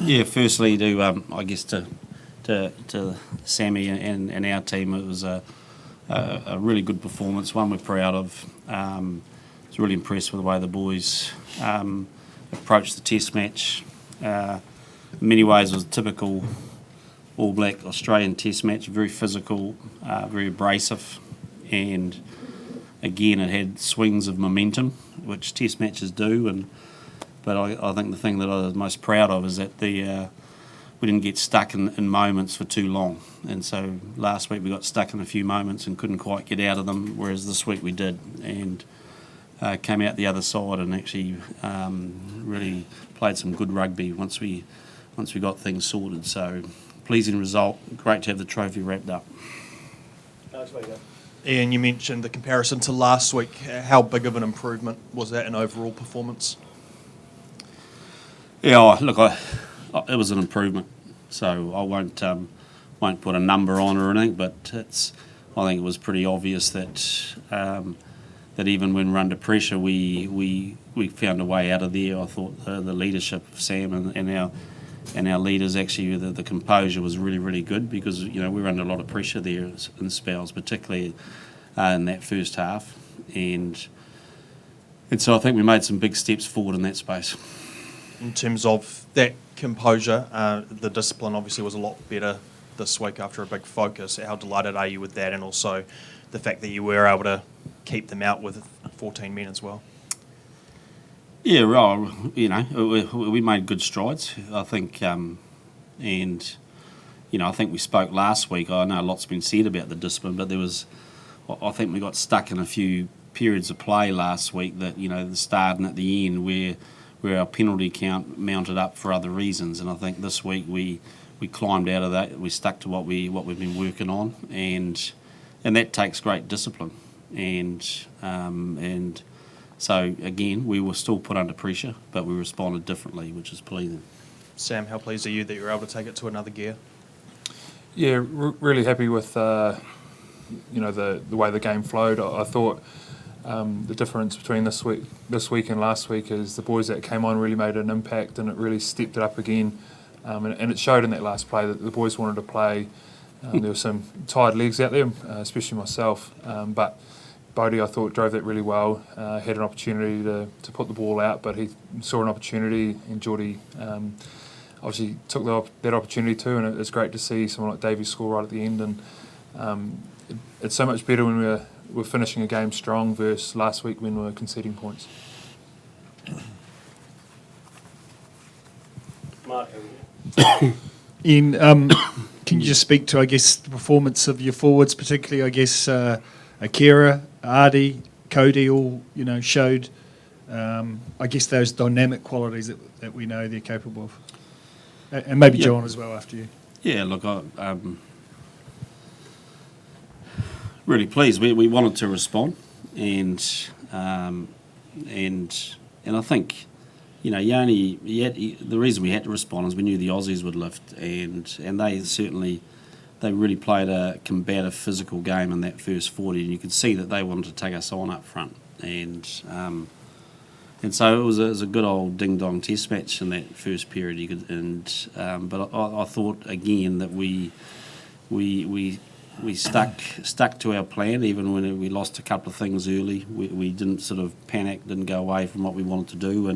Yeah, firstly, I guess to Sammy and our team, it was a really good performance, one we're proud of. I was really impressed with the way the boys approached the test match. In many ways, it was a typical All Black Australian test match, very physical, very abrasive, and again, it had swings of momentum, which test matches do. But I think the thing that I was most proud of is that we didn't get stuck in moments for too long. And so last week we got stuck in a few moments and couldn't quite get out of them, whereas this week we did, and came out the other side and actually really played some good rugby once we got things sorted. So pleasing result, great to have the trophy wrapped up. Ian, you mentioned the comparison to last week. How big of an improvement was that in overall performance? Yeah, look, it was an improvement. So I won't put a number on or anything, but I think it was pretty obvious that that even when we're under pressure, we found a way out of there. I thought the leadership of Sam and our leaders, actually, the composure was really, really good, because we were under a lot of pressure there in spells, particularly in that first half, and so I think we made some big steps forward in that space. In terms of that composure, the discipline obviously was a lot better this week after a big focus. How delighted are you with that, and also the fact that you were able to keep them out with 14 men as well? Yeah, well, we made good strides, I think, and I think we spoke last week. I know a lot's been said about the discipline, but I think we got stuck in a few periods of play last week that, the start and at the end where our penalty count mounted up for other reasons, and I think this week we climbed out of that. We stuck to what we've been working on, and that takes great discipline, and so again we were still put under pressure, but we responded differently, which is pleasing. Sam, how pleased are you that you were able to take it to another gear? Yeah, really happy with the way the game flowed. I thought the difference between this week and last week is the boys that came on really made an impact, and it really stepped it up again. And it showed in that last play that the boys wanted to play. There were some tired legs out there, especially myself. But Bodie, I thought, drove that really well. Had an opportunity to put the ball out, but he saw an opportunity, and Geordie obviously took that opportunity too. And it's great to see someone like Davey score right at the end. And it's so much better when we're finishing a game strong versus last week when we were conceding points. Mark, Ian, can you just speak to, I guess, the performance of your forwards, particularly, I guess, Akira, Ardi, Cody, all showed, I guess, those dynamic qualities that we know they're capable of, and maybe John as well after you. Yeah, look, I'm really pleased. We wanted to respond, and I think. The reason we had to respond is we knew the Aussies would lift, and they really played a combative, physical game in that first 40, and you could see that they wanted to take us on up front, and so it was a good old ding dong test match in that first period. But I thought again that we stuck to our plan, even when we lost a couple of things early. We didn't sort of panic, didn't go away from what we wanted to do,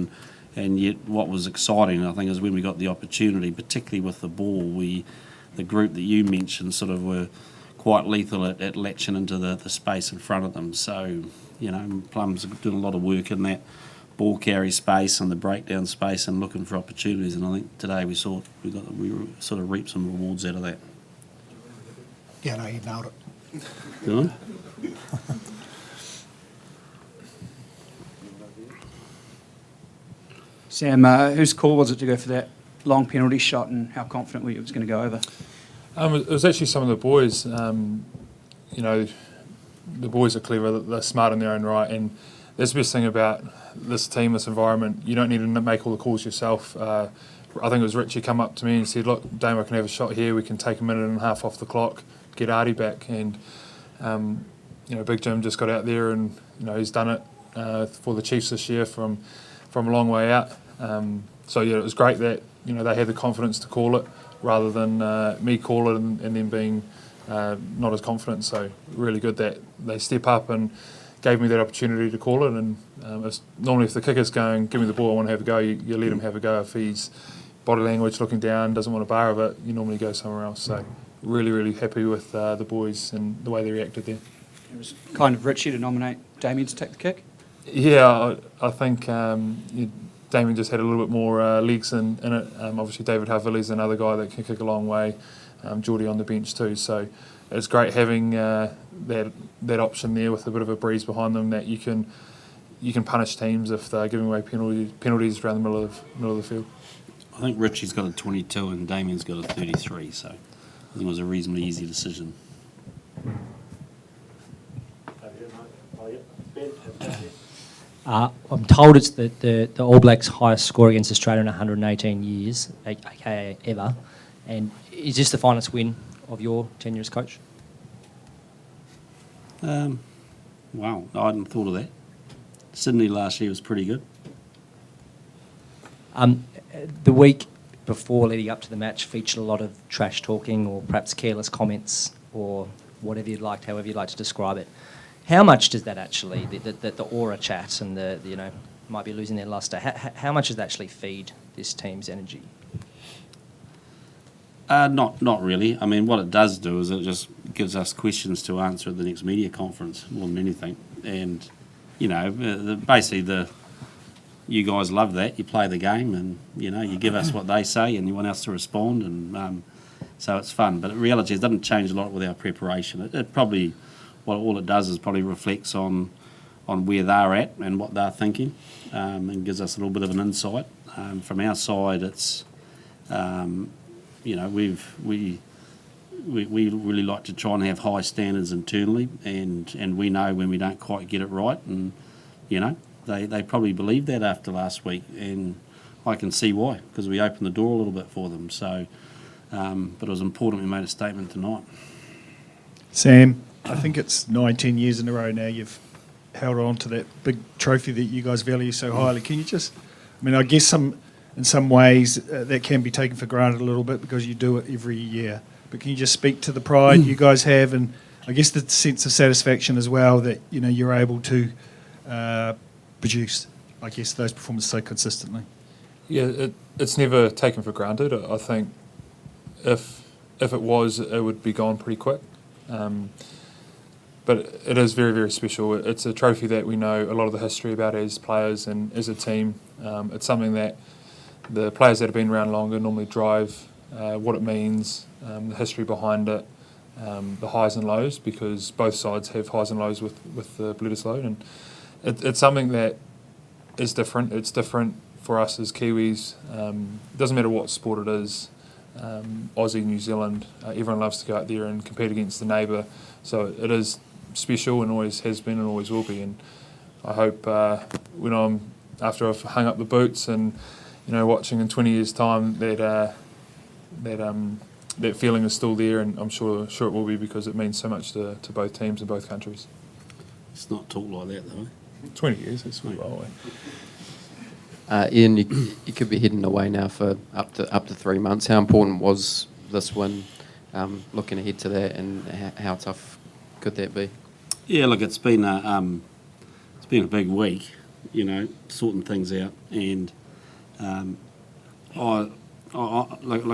and yet what was exciting, I think, is when we got the opportunity, particularly with the ball, the group that you mentioned sort of were quite lethal at latching into the space in front of them. So, Plum's doing a lot of work in that ball carry space and the breakdown space and looking for opportunities, and I think today we sort of reaped some rewards out of that. Yeah, no, you nailed it. Did I? Sam, whose call was it to go for that long penalty shot, and how confident were you it was going to go over? It was actually some of the boys. The boys are clever, they're smart in their own right, and that's the best thing about this team, this environment. You don't need to make all the calls yourself. I think it was Richie come up to me and said, "Look, Damo can have a shot here. We can take a minute and a half off the clock, get Artie back." And Big Jim just got out there, and he's done it for the Chiefs this year from a long way out. So it was great that they had the confidence to call it rather than me call it and then being not as confident. So really good that they step up and gave me that opportunity to call it. And normally if the kicker's going, give me the ball, I want to have a go, you let him have a go. If he's body language looking down, doesn't want a bar of it, you normally go somewhere else. So really, really happy with the boys and the way they reacted there. It was kind of Richie to nominate Damien to take the kick. Yeah, I think Damien just had a little bit more legs in it. Obviously David Havili's another guy that can kick a long way. Geordie on the bench too. So it's great having that option there with a bit of a breeze behind them that you can punish teams if they're giving away penalties around the middle of the field. I think Richie's got a 22 and Damien's got a 33, so I think it was a reasonably easy decision. I'm told it's the All Blacks' highest score against Australia in 118 years, aka ever. And is this the finest win of your tenure as coach? Wow, I hadn't thought of that. Sydney last year was pretty good. The week before leading up to the match featured a lot of trash talking or perhaps careless comments or whatever you'd like, however you'd like to describe it. How much does that actually, the aura chat and the might be losing their lustre, how much does that actually feed this team's energy? Not really. I mean, what it does do is it just gives us questions to answer at the next media conference more than anything. And, basically you guys love that. You play the game and, you give us what they say and you want us to respond. And so it's fun. But in reality, it doesn't change a lot with our preparation. It probably, all it does is probably reflects on where they're at and what they're thinking and gives us a little bit of an insight. From our side, it's... we really like to try and have high standards internally, and we know when we don't quite get it right, and they probably believe that after last week, and I can see why, because we opened the door a little bit for them. So, but it was important we made a statement tonight. Sam, I think it's 19 years in a row now you've held on to that big trophy that you guys value so highly. Can you just, I guess in some ways that can be taken for granted a little bit because you do it every year. But can you just speak to the pride you guys have and I guess the sense of satisfaction as well that you're able to produce, I guess, those performances so consistently? Yeah, it's never taken for granted. I think if it was, it would be gone pretty quick. But it is very, very special. It's a trophy that we know a lot of the history about as players and as a team. It's something that the players that have been around longer normally drive what it means, the history behind it, the highs and lows, because both sides have highs and lows with the Bledisloe, and it's something that is different. It's different for us as Kiwis. It doesn't matter what sport it is, Aussie, New Zealand, everyone loves to go out there and compete against the neighbour, so it is special and always has been and always will be. And I hope after I've hung up the boots and watching in 20 years' time that feeling is still there, and I'm sure it will be, because it means so much to both teams and both countries. It's not talk like that though. 20 years, it's a while away. Ian, you could be heading away now for up to 3 months. How important was this win, looking ahead to that, and how tough could that be? Yeah, look, it's been a big week, sorting things out, and like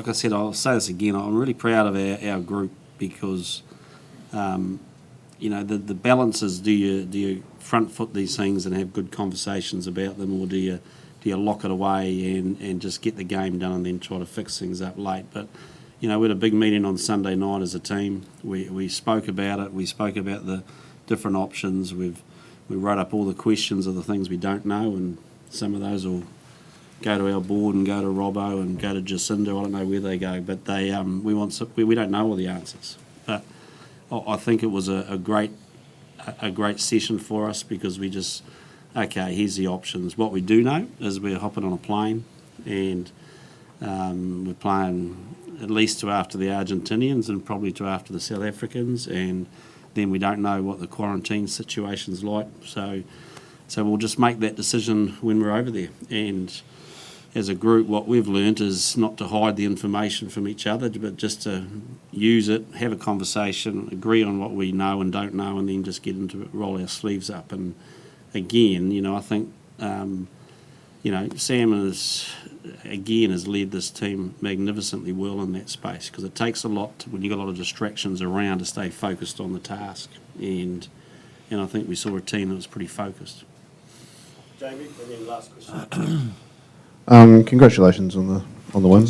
I said, I'll say this again. I'm really proud of our group because, the balance is: do you front foot these things and have good conversations about them, or do you lock it away and just get the game done and then try to fix things up late? But we had a big meeting on Sunday night as a team. We spoke about it. We spoke about the different options. We wrote up all the questions of the things we don't know, and some of those will go to our board and go to Robbo and go to Jacinda. I don't know where they go, but we don't know all the answers. But I think it was a great session for us, because we just, okay, here's the options. What we do know is we're hopping on a plane, and we're playing at least to after the Argentinians and probably to after the South Africans, and then we don't know what the quarantine situation's like. So we'll just make that decision when we're over there. And as a group, what we've learnt is not to hide the information from each other, but just to use it, have a conversation, agree on what we know and don't know, and then just get into it, roll our sleeves up. And again, I think, Sam has led this team magnificently well in that space, because it takes a lot when you've got a lot of distractions around to stay focused on the task. And I think we saw a team that was pretty focused. Jamie, and then last question. Congratulations on the win,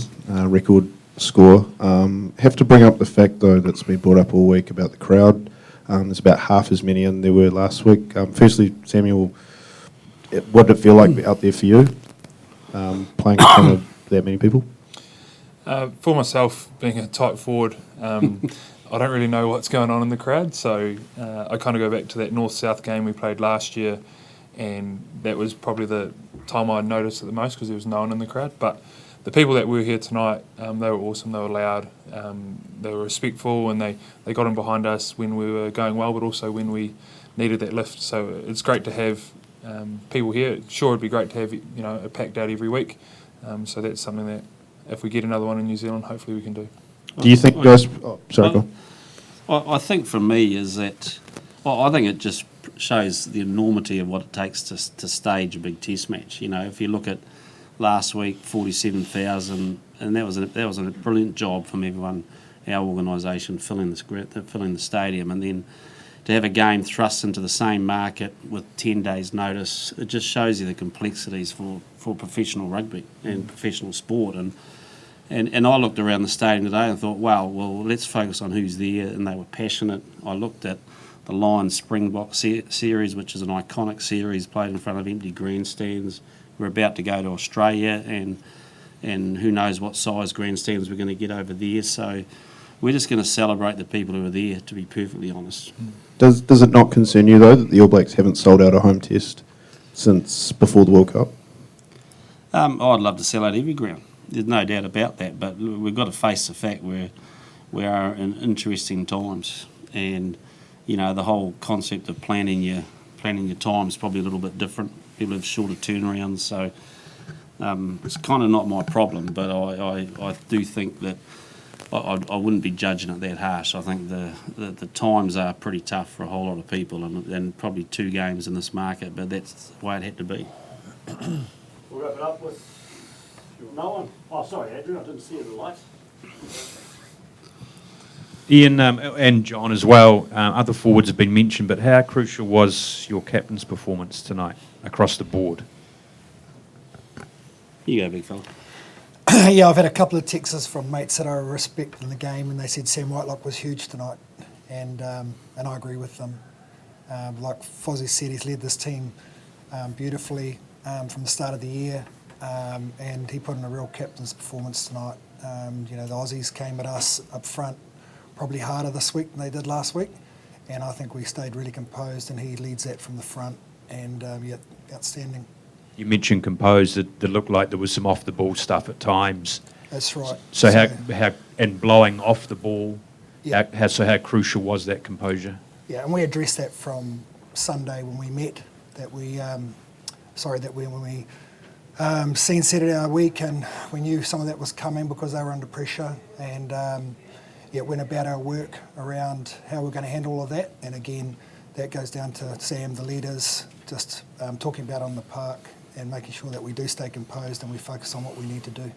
record score. Have to bring up the fact though that's been brought up all week about the crowd. There's about half as many in there were last week. Firstly, Samuel, what did it feel like out there for you, playing in front of that many people? For myself, being a tight forward, I don't really know what's going on in the crowd, so I kind of go back to that North-South game we played last year, and that was probably the time I noticed it the most, because there was no one in the crowd. But the people that were here tonight, they were awesome, they were loud, they were respectful, and they got in behind us when we were going well, but also when we needed that lift. So it's great to have people here. Sure, it'd be great to have a packed out every week. So that's something that if we get another one in New Zealand, hopefully we can do. Do you think, guys? Oh, sorry, go on. I think for me is that I think it just shows the enormity of what it takes to stage a big test match. If you look at last week, 47,000, and that was a brilliant job from everyone, our organisation filling the stadium, and then to have a game thrust into the same market with 10 days' notice, it just shows you the complexities for professional rugby and professional sport. And I looked around the stadium today and thought, well, let's focus on who's there, and they were passionate. I looked at the Lions Springbok series, which is an iconic series, played in front of empty grandstands. We're about to go to Australia, and who knows what size grandstands we're going to get over there. So we're just going to celebrate the people who are there, to be perfectly honest. Does it not concern you, though, that the All Blacks haven't sold out a home test since before the World Cup? I'd love to sell out every ground. There's no doubt about that, but we've got to face the fact we are in interesting times, and the whole concept of planning your time is probably a little bit different. People have shorter turnarounds, so it's kind of not my problem. But I do think that I wouldn't be judging it that harsh. I think the times are pretty tough for a whole lot of people, and probably 2 games in this market, but that's the way it had to be. We'll wrap it up with no one. Oh, sorry, Andrew, I didn't see you in the lights. Ian and John as well, other forwards have been mentioned, but how crucial was your captain's performance tonight across the board? You go, big fella. Yeah, I've had a couple of texts from mates that I respect in the game, and they said Sam Whitelock was huge tonight, and I agree with them. Like Fozzie said, he's led this team beautifully from the start of the year, and he put in a real captain's performance tonight. The Aussies came at us up front probably harder this week than they did last week, and I think we stayed really composed, and he leads that from the front, and outstanding. You mentioned composed, that looked like there was some off-the-ball stuff at times. That's right. So how and blowing off the ball, Yeah. how crucial was that composure? Yeah, and we addressed that from Sunday when we met, when we seen Saturday our week, and we knew some of that was coming because they were under pressure, and went about our work around how we're going to handle all of that. And again, that goes down to Sam, the leaders, just talking about on the park and making sure that we do stay composed and we focus on what we need to do.